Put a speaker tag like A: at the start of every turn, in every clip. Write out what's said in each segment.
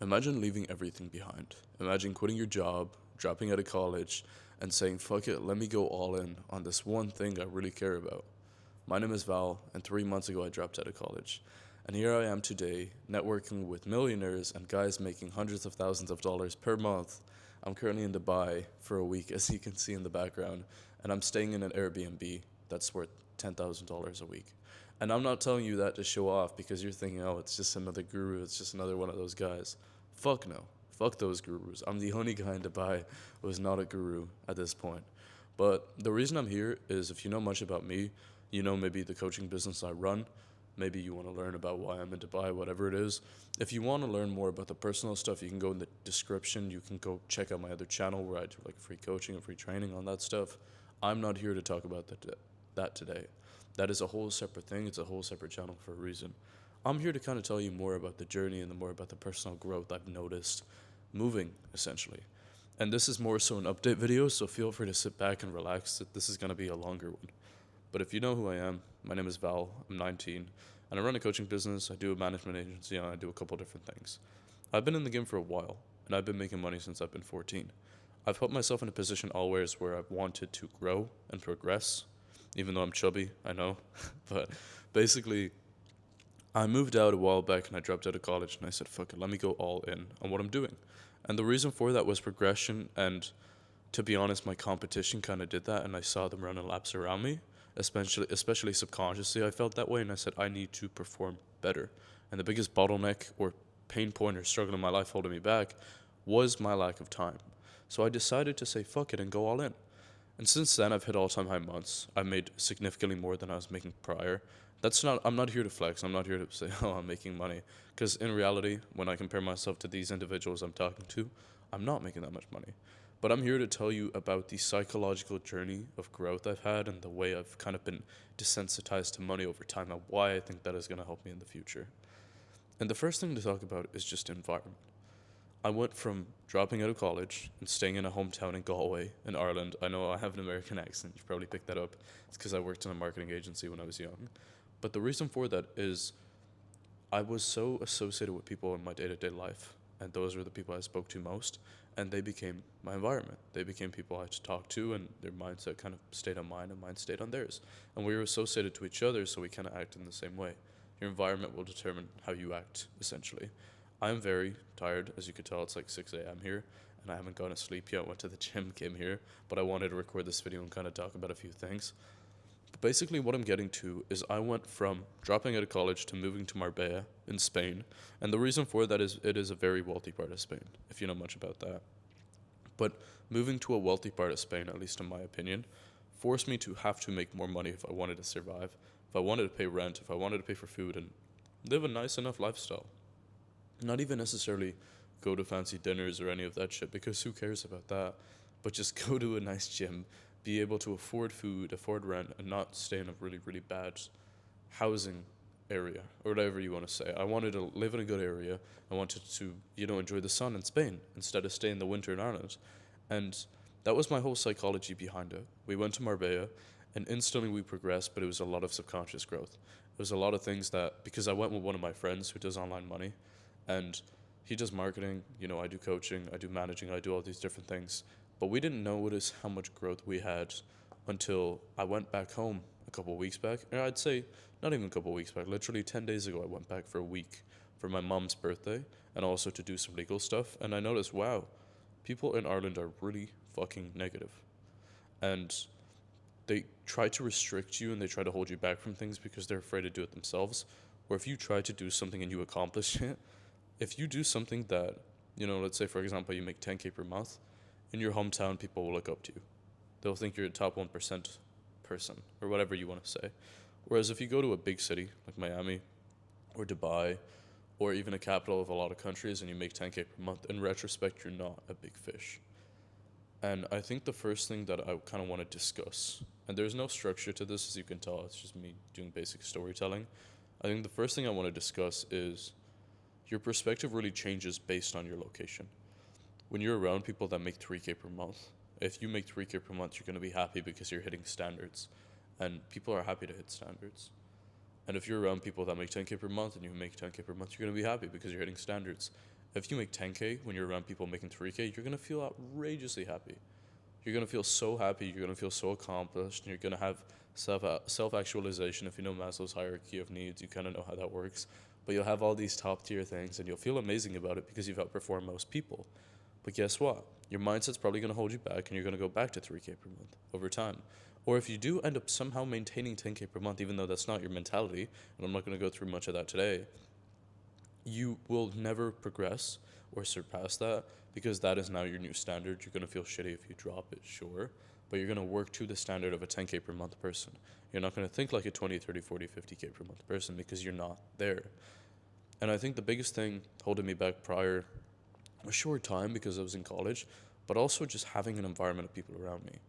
A: Imagine leaving everything behind. Imagine quitting your job, dropping out of college, and saying, fuck it, let me go all in on this one thing I really care about. My name is Val, and 3 months ago I dropped out of college. And here I am today, networking with millionaires and guys making hundreds of thousands of dollars per month. I'm currently in Dubai for a week, as you can see in the background, and I'm staying in an Airbnb that's worth $10,000 a week. And I'm not telling you that to show off because you're thinking, oh, it's just another guru, it's just another one of those guys. Fuck no. Fuck those gurus. I'm the only guy in Dubai who is not a guru at this point. But the reason I'm here is if you know much about me, you know maybe the coaching business I run, maybe you want to learn about why I'm in Dubai, whatever it is. If you want to learn more about the personal stuff, you can go in the description. You can go check out my other channel where I do like free coaching and free training on that stuff. I'm not here to talk about that today. That is a whole separate thing. It's a whole separate channel for a reason. I'm here to kind of tell you more about the journey and the more about the personal growth I've noticed moving, essentially. And this is more so an update video, so feel free to sit back and relax. This is going to be a longer one. But if you know who I am, my name is Val, I'm 19, and I run a coaching business, I do a management agency, and I do a couple different things. I've been in the game for a while, and I've been making money since I've been 14. I've put myself in a position always where I've wanted to grow and progress, even though I'm chubby, I know. But basically, I moved out a while back and I dropped out of college and I said, fuck it, let me go all in on what I'm doing. And the reason for that was progression. And to be honest, my competition kind of did that. And I saw them running laps around me, especially subconsciously. I felt that way. And I said, I need to perform better. And the biggest bottleneck or pain point or struggle in my life holding me back was my lack of time. So I decided to say, fuck it and go all in. And since then, I've hit all-time high months. I've made significantly more than I was making prior. I'm not here to flex. I'm not here to say, oh, I'm making money. Because in reality, when I compare myself to these individuals I'm talking to, I'm not making that much money. But I'm here to tell you about the psychological journey of growth I've had and the way I've kind of been desensitized to money over time and why I think that is going to help me in the future. And the first thing to talk about is just environment. I went from dropping out of college and staying in a hometown in Galway in Ireland. I know I have an American accent. You probably picked that up. It's because I worked in a marketing agency when I was young. But the reason for that is I was so associated with people in my day to day life, and those were the people I spoke to most, and they became my environment. They became people I had to talk to, and their mindset kind of stayed on mine, and mine stayed on theirs. And we were associated to each other, so we kind of acted in the same way. Your environment will determine how you act, essentially. I'm very tired, as you could tell. It's like 6 a.m. here, and I haven't gone to sleep yet. Went to the gym, came here, but I wanted to record this video and kind of talk about a few things. But basically, what I'm getting to is I went from dropping out of college to moving to Marbella in Spain. And the reason for that is it is a very wealthy part of Spain, if you know much about that. But moving to a wealthy part of Spain, at least in my opinion, forced me to have to make more money if I wanted to survive, if I wanted to pay rent, if I wanted to pay for food, and live a nice enough lifestyle. Not even necessarily go to fancy dinners or any of that shit, because who cares about that? But just go to a nice gym, be able to afford food, afford rent, and not stay in a really, really bad housing area or whatever you want to say. I wanted to live in a good area. I wanted to, enjoy the sun in Spain instead of stay in the winter in Ireland. And that was my whole psychology behind it. We went to Marbella and instantly we progressed, but it was a lot of subconscious growth. It was a lot of things that, because I went with one of my friends who does online money, and he does marketing, I do coaching, I do managing, I do all these different things. But we didn't notice how much growth we had until I went back home a couple of weeks back. Or I'd say not even a couple of weeks back, literally 10 days ago, I went back for a week for my mom's birthday and also to do some legal stuff. And I noticed, wow, people in Ireland are really fucking negative. And they try to restrict you and they try to hold you back from things because they're afraid to do it themselves. Or if you try to do something and you accomplish it, if you do something that, let's say for example you make 10K per month, in your hometown people will look up to you. They'll think you're a top 1% person or whatever you want to say. Whereas if you go to a big city like Miami or Dubai or even a capital of a lot of countries and you make 10K per month, in retrospect you're not a big fish. And I think the first thing that I kind of want to discuss, and there's no structure to this as you can tell, it's just me doing basic storytelling. I think the first thing I want to discuss is your perspective really changes based on your location. When you're around people that make 3K per month, if you make 3K per month, you're going to be happy because you're hitting standards. And people are happy to hit standards. And if you're around people that make 10K per month and you make 10K per month, you're going to be happy because you're hitting standards. If you make 10K when you're around people making 3K, you're going to feel outrageously happy. You're going to feel so happy, you're going to feel so accomplished, and you're going to have self actualization. If you know Maslow's hierarchy of needs, you kind of know how that works. But you'll have all these top tier things, and you'll feel amazing about it because you've outperformed most people. But guess what? Your mindset's probably going to hold you back, and you're going to go back to 3K per month over time. Or if you do end up somehow maintaining 10K per month, even though that's not your mentality, and I'm not going to go through much of that today, you will never progress or surpass that because that is now your new standard. You're going to feel shitty if you drop it, sure, but you're going to work to the standard of a 10K per month person. You're not going to think like a 20, 30, 40, 50K per month person because you're not there. And I think the biggest thing holding me back prior, a short time because I was in college, but also just having an environment of people around me.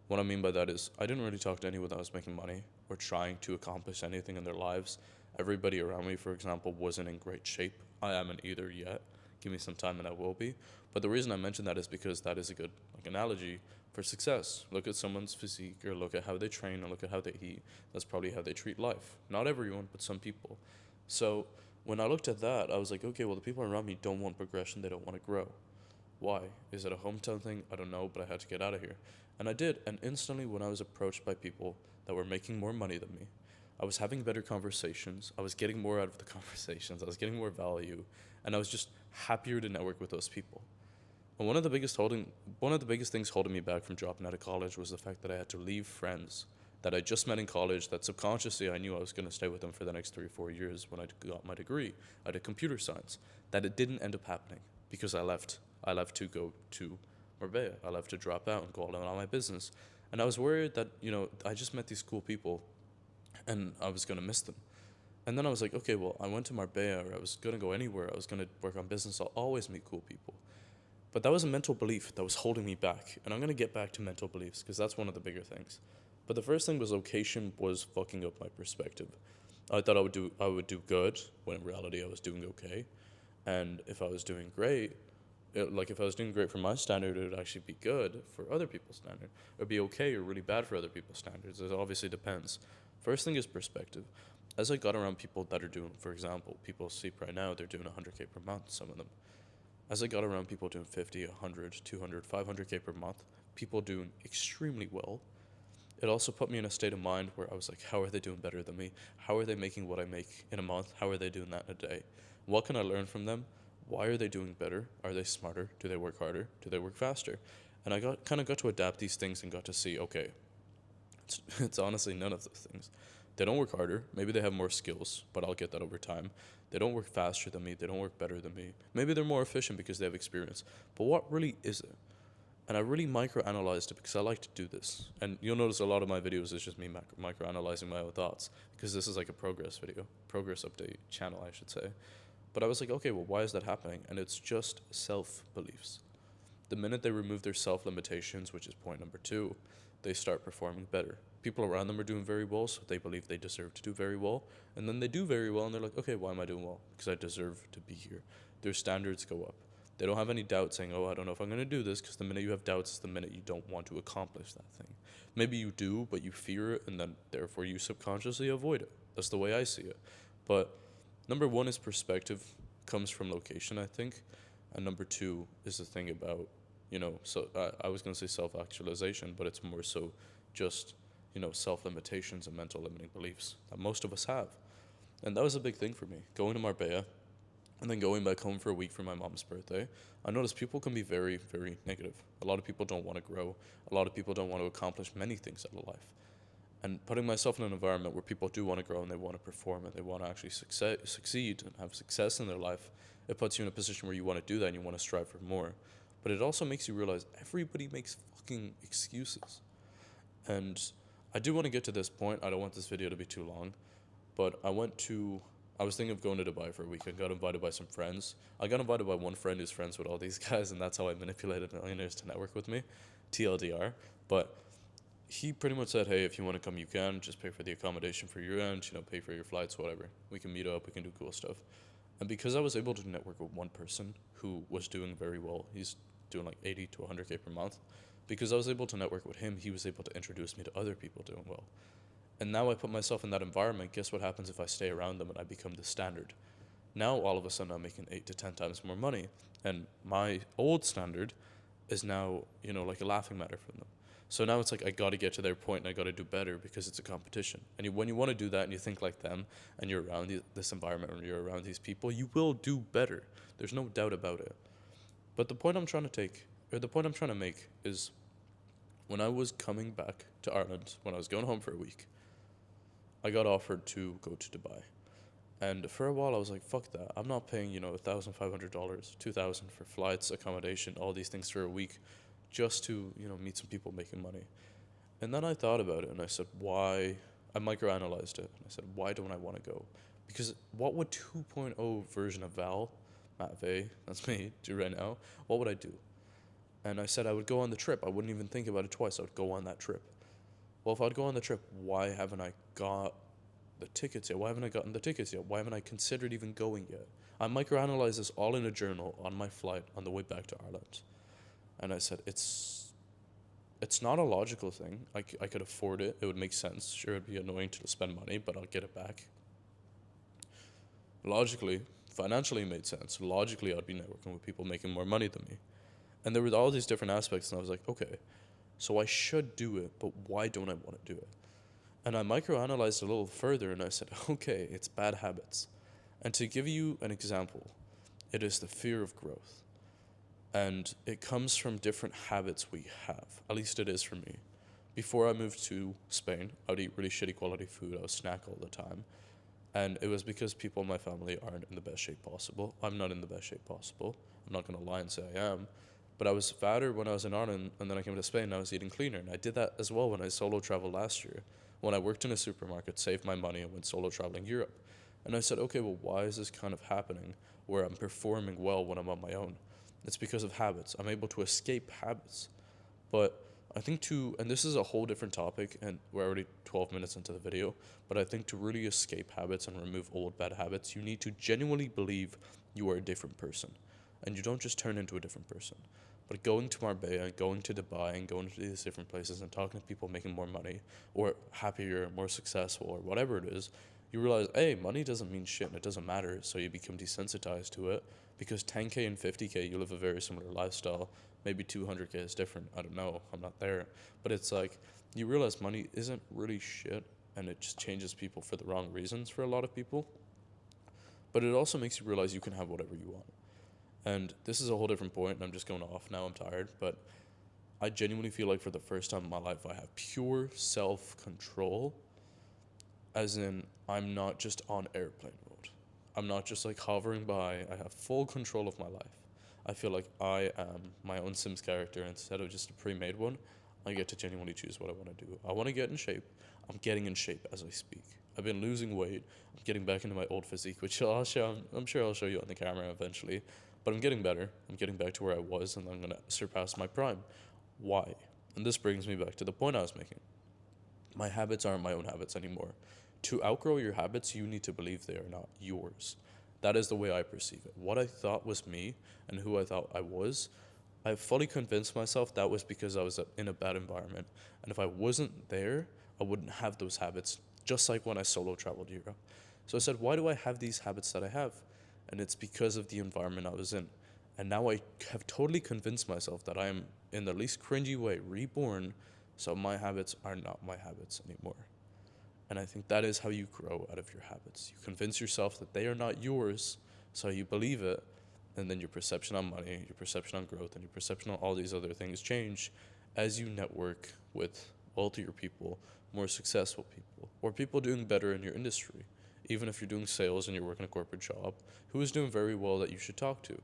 A: What I mean by that is I didn't really talk to anyone that was making money or trying to accomplish anything in their lives. Everybody around me, for example, wasn't in great shape. I haven't either yet. Give me some time and I will be. But the reason I mention that is because that is a good analogy for success. Look at someone's physique or look at how they train or look at how they eat. That's probably how they treat life. Not everyone, but some people. So when I looked at that, I was like, okay, well, the people around me don't want progression. They don't want to grow. Why? Is it a hometown thing? I don't know, but I had to get out of here. And I did. And instantly, when I was approached by people that were making more money than me, I was having better conversations. I was getting more out of the conversations. I was getting more value. And I was just happier to network with those people. And one of the biggest things holding me back from dropping out of college was the fact that I had to leave friends that I just met in college that subconsciously I knew I was going to stay with them for the next 3 or 4 years when I got my degree. I did computer science. That it didn't end up happening because I left. I left to go to Marbella. I left to drop out and go all in on my business. And I was worried that, I just met these cool people and I was going to miss them. And then I was like, okay, well, I went to Marbella or I was going to go anywhere. I was going to work on business. I'll always meet cool people. But that was a mental belief that was holding me back. And I'm going to get back to mental beliefs because that's one of the bigger things. But the first thing was location was fucking up my perspective. I thought I would do good when in reality I was doing okay. And if I was doing great, if I was doing great for my standard, it would actually be good for other people's standard. It would be okay or really bad for other people's standards. It obviously depends. First thing is perspective. As I got around people that are doing, for example, people sleep right now, they're doing 100K per month, some of them. As I got around people doing 50, 100, 200, 500K per month, people doing extremely well, it also put me in a state of mind where I was like, how are they doing better than me? How are they making what I make in a month? How are they doing that in a day? What can I learn from them? Why are they doing better? Are they smarter? Do they work harder? Do they work faster? And I got to adapt these things and got to see, okay, it's honestly none of those things. They don't work harder. Maybe they have more skills, but I'll get that over time. They don't work faster than me. They don't work better than me. Maybe they're more efficient because they have experience. But what really is it? And I really microanalyzed it because I like to do this. And you'll notice a lot of my videos is just me microanalyzing my own thoughts because this is like a progress update channel, I should say. But I was like, okay, well, why is that happening? And it's just self-beliefs. The minute they remove their self-limitations, which is point number 2, they start performing better. People around them are doing very well, so they believe they deserve to do very well. And then they do very well, and they're like, okay, why am I doing well? Because I deserve to be here. Their standards go up. They don't have any doubt saying, oh, I don't know if I'm going to do this, because the minute you have doubts is the minute you don't want to accomplish that thing. Maybe you do, but you fear it, and then therefore you subconsciously avoid it. That's the way I see it. But number 1 is perspective, comes from location, I think. And number 2 is the thing about, so I was going to say self-actualization, but it's more so just, self-limitations and mental limiting beliefs that most of us have. And that was a big thing for me. Going to Marbella and then going back home for a week for my mom's birthday, I noticed people can be very, very negative. A lot of people don't want to grow. A lot of people don't want to accomplish many things out of life. And putting myself in an environment where people do want to grow and they want to perform and they want to actually succeed and have success in their life, it puts you in a position where you want to do that and you want to strive for more. But it also makes you realize everybody makes fucking excuses. And I do want to get to this point. I don't want this video to be too long. But I was thinking of going to Dubai for a week. I got invited by some friends. I got invited by one friend who's friends with all these guys, and that's how I manipulated millionaires to network with me. TLDR. But he pretty much said, hey, if you want to come, you can. Just pay for the accommodation for your end, pay for your flights, whatever. We can meet up. We can do cool stuff. And because I was able to network with one person who was doing very well, he's doing like 80 to 100K per month. Because I was able to network with him, he was able to introduce me to other people doing well. And now I put myself in that environment. Guess what happens if I stay around them and I become the standard? Now all of a sudden I'm making 8 to 10 times more money, and my old standard is now, like a laughing matter for them. So now it's like I got to get to their point and I got to do better because it's a competition. And when you want to do that and you think like them and you're around this environment or you're around these people, you will do better. There's no doubt about it. But the point I'm trying to take, or the point I'm trying to make, is when I was coming back to Ireland, when I was going home for a week, I got offered to go to Dubai. And for a while, I was like, fuck that. I'm not paying, $1,500, 2,000 for flights, accommodation, all these things for a week just to, meet some people making money. And then I thought about it and I said, why? I microanalyzed it. And I said, why don't I want to go? Because what would 2.0 version of Val, Matt Vey, that's me, do right now? What would I do? And I said I would go on the trip. I wouldn't even think about it twice. I would go on that trip. Well, if I'd go on the trip, why haven't I got the tickets yet? Why haven't I gotten the tickets yet? Why haven't I considered even going yet? I microanalyzed this all in a journal on my flight on the way back to Ireland. And I said, it's not a logical thing. I could afford it. It would make sense. Sure, it'd be annoying to spend money, but I'll get it back. Logically, financially, it made sense. Logically, I'd be networking with people making more money than me. And there were all these different aspects, and I was like, okay, so I should do it, but why don't I want to do it? And I microanalyzed a little further, and I said, okay, it's bad habits. And to give you an example, it is the fear of growth. And it comes from different habits we have. At least it is for me. Before I moved to Spain, I would eat really shitty quality food. I would snack all the time. And it was because people in my family aren't in the best shape possible. I'm not in the best shape possible. I'm not going to lie and say I am. But I was fatter when I was in Ireland, and then I came to Spain and I was eating cleaner. And I did that as well when I solo traveled last year. When I worked in a supermarket, saved my money, and went solo traveling Europe. And I said, okay, well, why is this kind of happening where I'm performing well when I'm on my own? It's because of habits. I'm able to escape habits. But I think and this is a whole different topic, and we're already 12 minutes into the video, but I think to really escape habits and remove old bad habits, you need to genuinely believe you are a different person. And you don't just turn into a different person. But going to Marbella, going to Dubai, and going to these different places and talking to people making more money, or happier, more successful, or whatever it is, you realize, hey, money doesn't mean shit and it doesn't matter, so you become desensitized to it, because 10K and 50K, you live a very similar lifestyle. Maybe 200K is different. I don't know. I'm not there. But it's like, you realize money isn't really shit, and it just changes people for the wrong reasons for a lot of people. But it also makes you realize you can have whatever you want. And this is a whole different point, and I'm just going off now. I'm tired. But I genuinely feel like for the first time in my life, I have pure self-control, as in I'm not just on airplane mode. I'm not just like hovering by. I have full control of my life. I feel like I am my own Sims character instead of just a pre-made one. I get to genuinely choose what I want to do. I want to get in shape. I'm getting in shape as I speak. I've been losing weight. I'm getting back into my old physique, which I'll show. I'm sure I'll show you on the camera eventually. But I'm getting better. I'm getting back to where I was, and I'm gonna surpass my prime. Why? And this brings me back to the point I was making. My habits aren't my own habits anymore. To outgrow your habits, you need to believe they are not yours. That is the way I perceive it. What I thought was me and who I thought I was, I fully convinced myself that was because I was in a bad environment. And if I wasn't there, I wouldn't have those habits, just like when I solo traveled Europe. So I said, why do I have these habits that I have? And it's because of the environment I was in. And now I have totally convinced myself that I am, in the least cringy way, reborn, so my habits are not my habits anymore. And I think that is how you grow out of your habits. You convince yourself that they are not yours, so you believe it, and then your perception on money, your perception on growth, and your perception on all these other things change as you network with wealthier people, more successful people, or people doing better in your industry. Even if you're doing sales and you're working a corporate job, who is doing very well that you should talk to?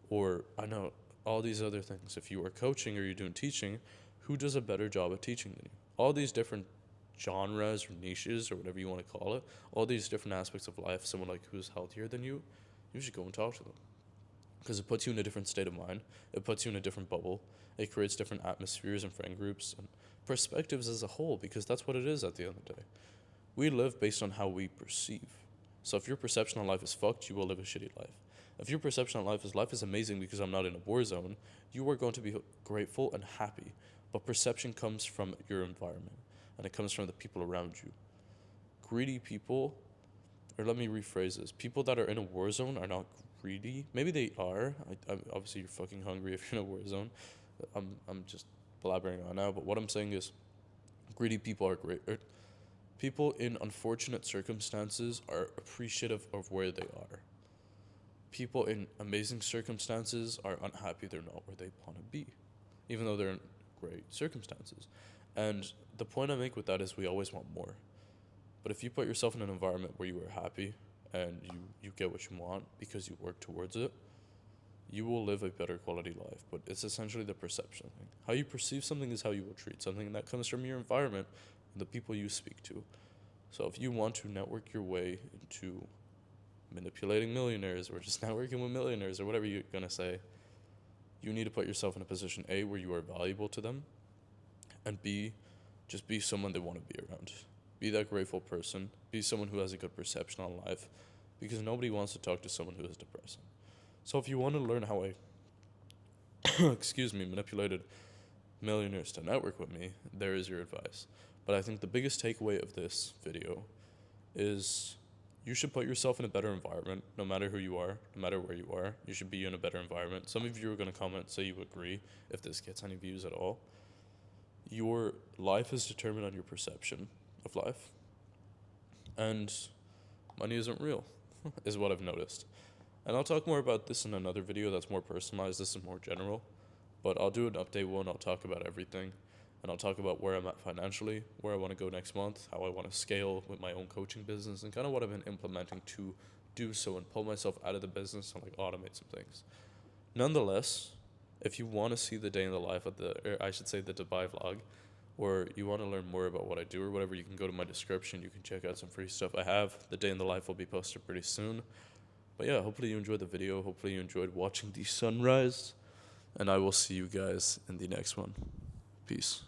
A: Or, I know, all these other things. If you are coaching or you're doing teaching, who does a better job at teaching than you? All these different genres or niches or whatever you want to call it, all these different aspects of life, someone like who's healthier than you should go and talk to them. Because it puts you in a different state of mind. It puts you in a different bubble. It creates different atmospheres and friend groups and perspectives as a whole, because that's what it is at the end of the day. We live based on how we perceive. So if your perception on life is fucked, you will live a shitty life. If your perception on life is amazing because I'm not in a war zone, you are going to be grateful and happy. But perception comes from your environment, and it comes from the people around you. Greedy people, or let me rephrase this. People that are in a war zone are not greedy. Maybe they are. Obviously, you're fucking hungry if you're in a war zone. I'm just blabbering on now. But what I'm saying is, greedy people are great. People in unfortunate circumstances are appreciative of where they are. People in amazing circumstances are unhappy they're not where they want to be, even though they're in great circumstances. And the point I make with that is we always want more. But if you put yourself in an environment where you are happy and you get what you want because you work towards it, you will live a better quality life. But it's essentially the perception thing. How you perceive something is how you will treat something, and that comes from your environment and the people you speak to. So if you want to network your way into manipulating millionaires or just networking with millionaires or whatever you're going to say, you need to put yourself in a position A, where you are valuable to them, and B, just be someone they want to be around. Be that grateful person. Be someone who has a good perception on life, because nobody wants to talk to someone who is depressing. So if you want to learn how I, manipulated millionaires to network with me, there is your advice. But I think the biggest takeaway of this video is you should put yourself in a better environment, no matter who you are, no matter where you are. You should be in a better environment. Some of you are going to comment, say you agree, if this gets any views at all. Your life is determined on your perception of life. And money isn't real, is what I've noticed. And I'll talk more about this in another video that's more personalized. This is more general. But I'll do an update one. I'll talk about everything. And I'll talk about where I'm at financially, where I want to go next month, how I want to scale with my own coaching business, and kind of what I've been implementing to do so and pull myself out of the business and like automate some things. Nonetheless, if you want to see the day in the life of the Dubai vlog, or you want to learn more about what I do or whatever, you can go to my description. You can check out some free stuff I have. The day in the life will be posted pretty soon. But yeah, hopefully you enjoyed the video. Hopefully you enjoyed watching the sunrise. And I will see you guys in the next one. Peace.